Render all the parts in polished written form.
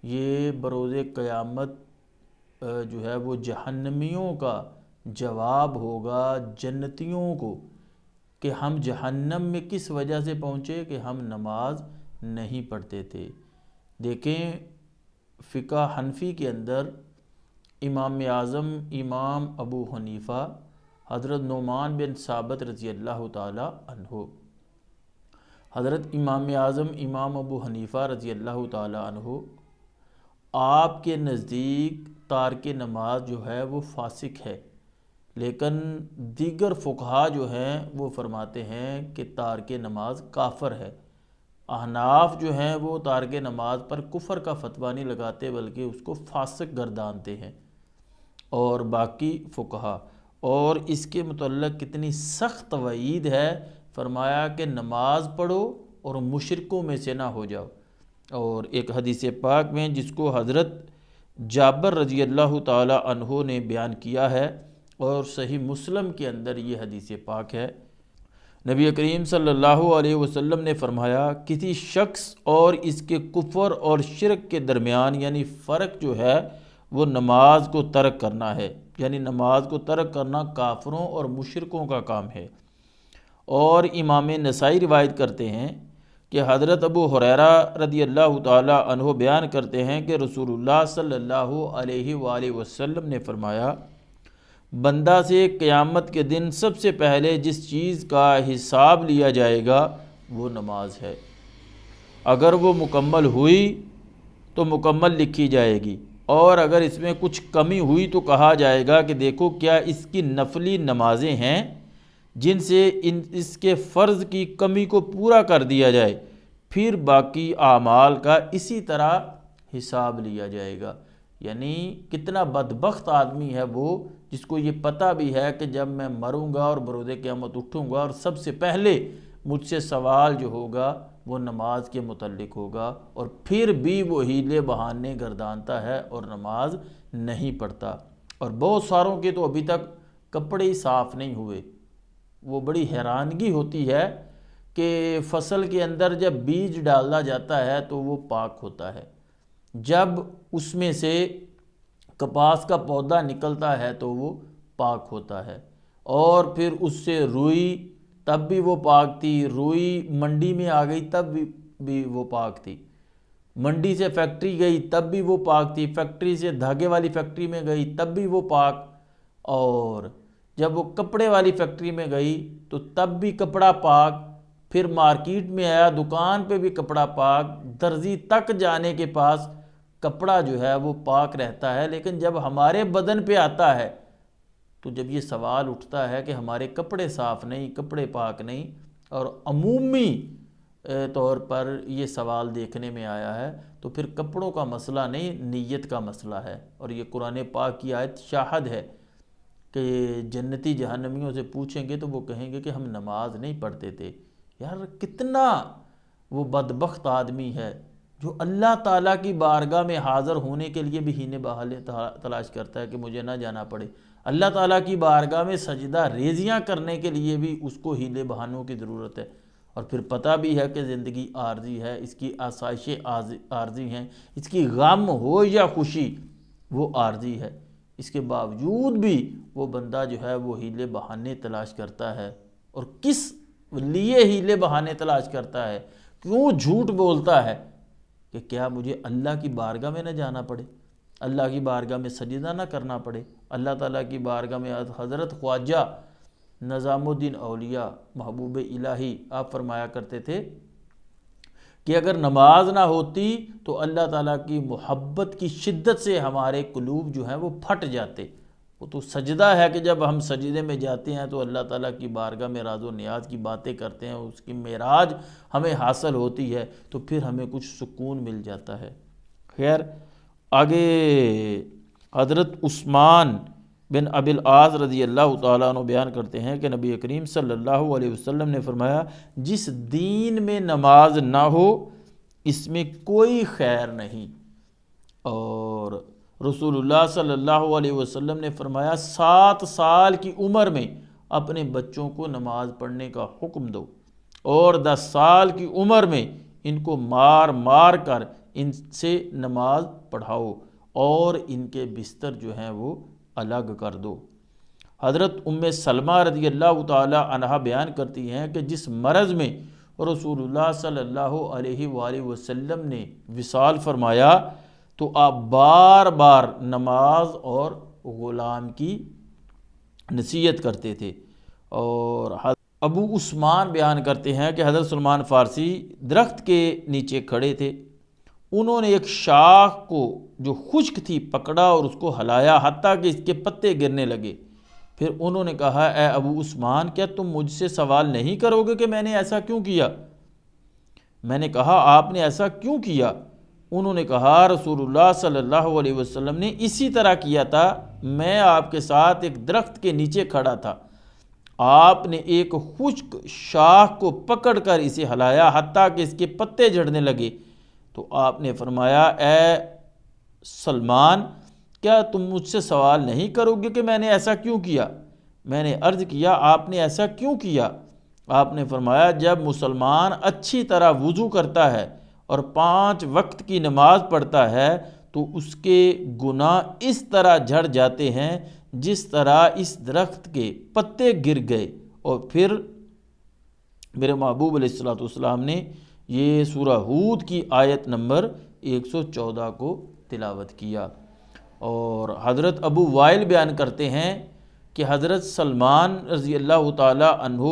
یہ بروز قیامت جو ہے وہ جہنمیوں کا جواب ہوگا جنتیوں کو کہ ہم جہنم میں کس وجہ سے پہنچے کہ ہم نماز نہیں پڑھتے تھے۔ دیکھیں فقہ حنفی کے اندر امام اعظم امام ابو حنیفہ حضرت نعمان بن ثابت رضی اللہ تعالی عنہ، حضرت امام اعظم امام ابو حنیفہ رضی اللہ تعالی عنہ، آپ کے نزدیک تارک نماز جو ہے وہ فاسق ہے، لیکن دیگر فقہا جو ہیں وہ فرماتے ہیں کہ تارک نماز کافر ہے۔ احناف جو ہیں وہ تارک نماز پر کفر کا فتویٰ نہیں لگاتے بلکہ اس کو فاسق گردانتے ہیں، اور باقی فقہا، اور اس کے متعلق کتنی سخت وعید ہے، فرمایا کہ نماز پڑھو اور مشرکوں میں سے نہ ہو جاؤ۔ اور ایک حدیث پاک میں جس کو حضرت جابر رضی اللہ تعالی عنہ نے بیان کیا ہے اور صحیح مسلم کے اندر یہ حدیث پاک ہے، نبی کریم صلی اللہ علیہ وسلم نے فرمایا کسی شخص اور اس کے کفر اور شرک کے درمیان یعنی فرق جو ہے وہ نماز کو ترک کرنا ہے، یعنی نماز کو ترک کرنا کافروں اور مشرکوں کا کام ہے۔ اور امام نسائی روایت کرتے ہیں کہ حضرت ابو ہریرہ رضی اللہ تعالی عنہ بیان کرتے ہیں کہ رسول اللہ صلی اللہ علیہ وآلہ وسلم نے فرمایا بندہ سے قیامت کے دن سب سے پہلے جس چیز کا حساب لیا جائے گا وہ نماز ہے، اگر وہ مکمل ہوئی تو مکمل لکھی جائے گی، اور اگر اس میں کچھ کمی ہوئی تو کہا جائے گا کہ دیکھو کیا اس کی نفلی نمازیں ہیں جن سے اس کے فرض کی کمی کو پورا کر دیا جائے، پھر باقی اعمال کا اسی طرح حساب لیا جائے گا۔ یعنی کتنا بدبخت آدمی ہے وہ جس کو یہ پتہ بھی ہے کہ جب میں مروں گا اور بروز قیامت اٹھوں گا اور سب سے پہلے مجھ سے سوال جو ہوگا وہ نماز کے متعلق ہوگا، اور پھر بھی وہ ہیلے بہانے گردانتا ہے اور نماز نہیں پڑھتا۔ اور بہت ساروں کے تو ابھی تک کپڑے ہی صاف نہیں ہوئے۔ وہ بڑی حیرانگی ہوتی ہے کہ فصل کے اندر جب بیج ڈالا جاتا ہے تو وہ پاک ہوتا ہے، جب اس میں سے کپاس کا پودا نکلتا ہے تو وہ پاک ہوتا ہے، اور پھر اس سے روئی تب بھی وہ پاک تھی، روئی منڈی میں آ گئی تب بھی وہ پاک تھی، منڈی سے فیکٹری گئی تب بھی وہ پاک تھی، فیکٹری سے دھاگے والی فیکٹری میں گئی تب بھی وہ پاک، اور جب وہ کپڑے والی فیکٹری میں گئی تو تب بھی کپڑا پاک، پھر مارکیٹ میں آیا دکان پہ بھی کپڑا پاک، درزی تک جانے کے پاس کپڑا جو ہے وہ پاک رہتا ہے۔ لیکن جب ہمارے بدن پہ آتا ہے تو جب یہ سوال اٹھتا ہے کہ ہمارے کپڑے صاف نہیں، کپڑے پاک نہیں، اور عمومی طور پر یہ سوال دیکھنے میں آیا ہے، تو پھر کپڑوں کا مسئلہ نہیں نیت کا مسئلہ ہے۔ اور یہ قرآن پاک کی آیت شاہد ہے کہ جنتی جہنمیوں سے پوچھیں گے تو وہ کہیں گے کہ ہم نماز نہیں پڑھتے تھے۔ یار کتنا وہ بدبخت آدمی ہے جو اللہ تعالیٰ کی بارگاہ میں حاضر ہونے کے لیے بھی ہینے بہانے تلاش کرتا ہے کہ مجھے نہ جانا پڑے، اللہ تعالیٰ کی بارگاہ میں سجدہ ریزیاں کرنے کے لیے بھی اس کو ہیلے بہانوں کی ضرورت ہے، اور پھر پتہ بھی ہے کہ زندگی عارضی ہے، اس کی آسائشیں عارضی ہیں، اس کی غم ہو یا خوشی وہ عارضی ہے، اس کے باوجود بھی وہ بندہ جو ہے وہ ہیلے بہانے تلاش کرتا ہے۔ اور کس لیے ہیلے بہانے تلاش کرتا ہے، کیوں جھوٹ بولتا ہے کہ کیا مجھے اللہ کی بارگاہ میں نہ جانا پڑے، اللہ کی بارگاہ میں سجدہ نہ کرنا پڑے۔ اللہ تعالیٰ کی بارگاہ میں حضرت خواجہ نظام الدین اولیاء محبوب الہی آپ فرمایا کرتے تھے کہ اگر نماز نہ ہوتی تو اللہ تعالیٰ کی محبت کی شدت سے ہمارے قلوب جو ہیں وہ پھٹ جاتے۔ وہ تو سجدہ ہے کہ جب ہم سجدے میں جاتے ہیں تو اللہ تعالیٰ کی بارگاہ میں راز و نیاز کی باتیں کرتے ہیں، اس کی معراج ہمیں حاصل ہوتی ہے تو پھر ہمیں کچھ سکون مل جاتا ہے۔ خیر آگے حضرت عثمان بن ابی العاص رضی اللہ تعالیٰ عنہ بیان کرتے ہیں کہ نبی کریم صلی اللہ علیہ وسلم نے فرمایا جس دین میں نماز نہ ہو اس میں کوئی خیر نہیں، اور رسول اللہ صلی اللہ علیہ وسلم نے فرمایا 7 سال کی عمر میں اپنے بچوں کو نماز پڑھنے کا حکم دو، اور 10 سال کی عمر میں ان کو مار مار کر ان سے نماز پڑھاؤ اور ان کے بستر جو ہیں وہ الگ کر دو۔ حضرت ام سلمہ رضی اللہ تعالی عنہا بیان کرتی ہیں کہ جس مرض میں رسول اللہ صلی اللہ علیہ وآلہ وسلم نے وصال فرمایا تو آپ بار بار نماز اور غلام کی نصیحت کرتے تھے۔ اور ابو عثمان بیان کرتے ہیں کہ حضرت سلمان فارسی درخت کے نیچے کھڑے تھے، انہوں نے ایک شاخ کو جو خشک تھی پکڑا اور اس کو ہلایا حتیٰ کہ اس کے پتے گرنے لگے۔ پھر انہوں نے کہا اے ابو عثمان کیا تم مجھ سے سوال نہیں کرو گے کہ میں نے ایسا کیوں کیا؟ میں نے کہا آپ نے ایسا کیوں کیا؟ انہوں نے کہا رسول اللہ صلی اللہ علیہ وسلم نے اسی طرح کیا تھا، میں آپ کے ساتھ ایک درخت کے نیچے کھڑا تھا، آپ نے ایک خشک شاخ کو پکڑ کر اسے ہلایا حتیٰ کہ اس کے پتے جھڑنے لگے، تو آپ نے فرمایا اے سلمان کیا تم مجھ سے سوال نہیں کرو گے کہ میں نے ایسا کیوں کیا؟ میں نے عرض کیا آپ نے ایسا کیوں کیا؟ آپ نے فرمایا جب مسلمان اچھی طرح وضو کرتا ہے اور 5 وقت کی نماز پڑھتا ہے تو اس کے گناہ اس طرح جھڑ جاتے ہیں جس طرح اس درخت کے پتے گر گئے۔ اور پھر میرے محبوب علیہ الصلوۃ والسلام نے یہ سورہ ہود کی آیت نمبر 114 کو تلاوت کیا۔ اور حضرت ابو وائل بیان کرتے ہیں کہ حضرت سلمان رضی اللہ تعالی عنہ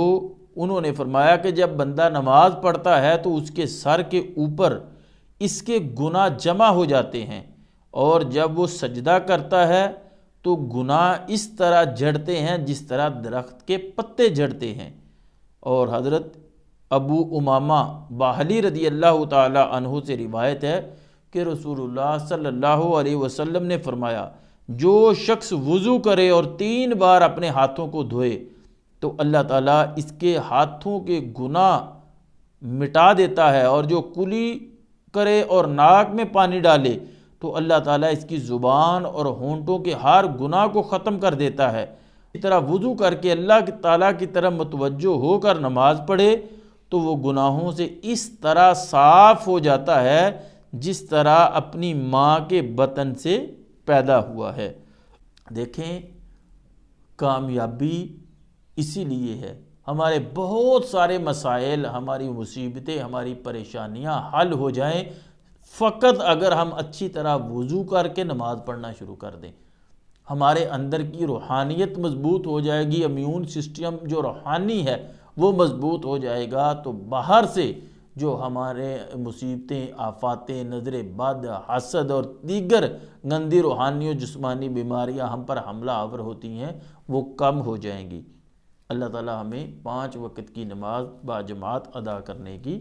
انہوں نے فرمایا کہ جب بندہ نماز پڑھتا ہے تو اس کے سر کے اوپر اس کے گناہ جمع ہو جاتے ہیں، اور جب وہ سجدہ کرتا ہے تو گناہ اس طرح جھڑتے ہیں جس طرح درخت کے پتے جھڑتے ہیں۔ اور حضرت ابو امامہ باہلی رضی اللہ تعالی عنہ سے روایت ہے کہ رسول اللہ صلی اللہ علیہ وسلم نے فرمایا جو شخص وضو کرے اور 3 بار اپنے ہاتھوں کو دھوئے تو اللہ تعالیٰ اس کے ہاتھوں کے گناہ مٹا دیتا ہے، اور جو کلی کرے اور ناک میں پانی ڈالے تو اللہ تعالیٰ اس کی زبان اور ہونٹوں کے ہر گناہ کو ختم کر دیتا ہے۔ اس طرح وضو کر کے اللہ تعالیٰ کی طرف متوجہ ہو کر نماز پڑھے تو وہ گناہوں سے اس طرح صاف ہو جاتا ہے جس طرح اپنی ماں کے بطن سے پیدا ہوا ہے۔ دیکھیں کامیابی اسی لیے ہے، ہمارے بہت سارے مسائل، ہماری مصیبتیں، ہماری پریشانیاں حل ہو جائیں فقط اگر ہم اچھی طرح وضو کر کے نماز پڑھنا شروع کر دیں۔ ہمارے اندر کی روحانیت مضبوط ہو جائے گی، امیون سسٹم جو روحانی ہے وہ مضبوط ہو جائے گا، تو باہر سے جو ہمارے مصیبتیں، آفاتیں، نظر بد، حسد اور دیگر گندی روحانی و جسمانی بیماریاں ہم پر حملہ آور ہوتی ہیں وہ کم ہو جائیں گی۔ اللہ تعالی ہمیں 5 وقت کی نماز باجماعت ادا کرنے کی